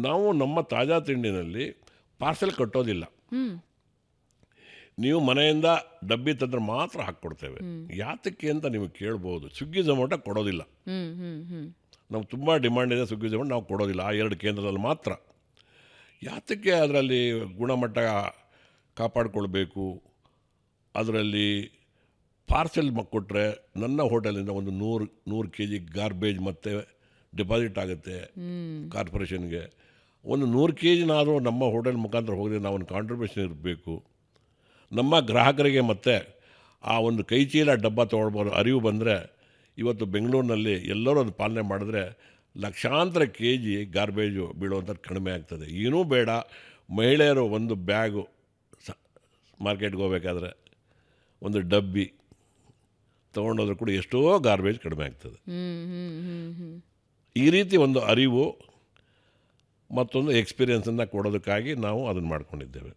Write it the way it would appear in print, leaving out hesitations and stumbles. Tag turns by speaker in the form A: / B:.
A: ನಾವು ನಮ್ಮ ತಾಜಾ ತಿಂಡಿನಲ್ಲಿ ಪಾರ್ಸೆಲ್ ಕಟ್ಟೋದಿಲ್ಲ.
B: ಹ್ಮ್
A: ನೀವು ಮನೆಯಿಂದ ಡಬ್ಬಿ ತಂದ್ರೆ ಮಾತ್ರ ಹಾಕ್ಕೊಡ್ತೇವೆ. ಯಾತಕ್ಕೆ ಅಂತ ನೀವು ಕೇಳ್ಬೋದು. ಸ್ವಿಗ್ಗಿ ಝೊಮ್ಯಾಟೊ ಕೊಡೋದಿಲ್ಲ.
B: ಹ್ಮ್ ಹ್ಮ್ ಹ್ಮ್
A: ನಾವು ತುಂಬ ಡಿಮಾಂಡ್ ಇದೆ ಸ್ವಿಗ್ಗಿ ಝೊಮ್ಯಾಟೊ, ನಾವು ಕೊಡೋದಿಲ್ಲ. ಆ 2 ಕೇಂದ್ರದಲ್ಲಿ ಮಾತ್ರ. ಯಾತಕ್ಕೆ ಅದರಲ್ಲಿ ಗುಣಮಟ್ಟ ಕಾಪಾಡಿಕೊಳ್ಬೇಕು. ಅದರಲ್ಲಿ ಪಾರ್ಸೆಲ್ ಕೊಟ್ಟರೆ ನನ್ನ ಹೋಟೆಲಿಂದ ಒಂದು 100 kg ಗಾರ್ಬೇಜ್ ಮತ್ತು ಡಿಪಾಸಿಟ್ ಆಗುತ್ತೆ ಕಾರ್ಪೊರೇಷನ್ಗೆ. ಒಂದು 100 kgನಾದರೂ ನಮ್ಮ ಹೋಟೆಲ್ ಮುಖಾಂತರ ಹೋದರೆ ನಾವು ಒಂದು ಕಾಂಟ್ರಿಬ್ಯೂಷನ್ ಇರಬೇಕು. ನಮ್ಮ ಗ್ರಾಹಕರಿಗೆ ಮತ್ತು ಆ ಒಂದು ಕೈಚೀಲ ಡಬ್ಬ ತೊಗೊಳ್ಬೋದು ಅರಿವು ಬಂದರೆ, ಇವತ್ತು ಬೆಂಗಳೂರಿನಲ್ಲಿ ಎಲ್ಲರೂ ಅದು ಪಾಲನೆ ಮಾಡಿದ್ರೆ ಲಕ್ಷಾಂತರ kg ಗಾರ್ಬೇಜು ಬೀಳುವಂಥದ್ದು ಕಡಿಮೆ ಆಗ್ತದೆ. ಏನೂ ಬೇಡ, ಮಹಿಳೆಯರು ಒಂದು ಬ್ಯಾಗು ಮಾರ್ಕೆಟ್ಗೆ ಹೋಗ್ಬೇಕಾದ್ರೆ ಒಂದು ಡಬ್ಬಿ ತೊಗೊಂಡೋದ್ರೂ ಕೂಡ ಎಷ್ಟೋ ಗಾರ್ಬೇಜ್ ಕಡಿಮೆ ಆಗ್ತದೆ. ಈ ರೀತಿ ಒಂದು ಅರಿವು ಮತ್ತೊಂದು ಎಕ್ಸ್ಪೀರಿಯನ್ಸನ್ನು ಕೊಡೋದಕ್ಕಾಗಿ ನಾವು ಅದನ್ನು ಮಾಡ್ಕೊಂಡಿದ್ದೇವೆ.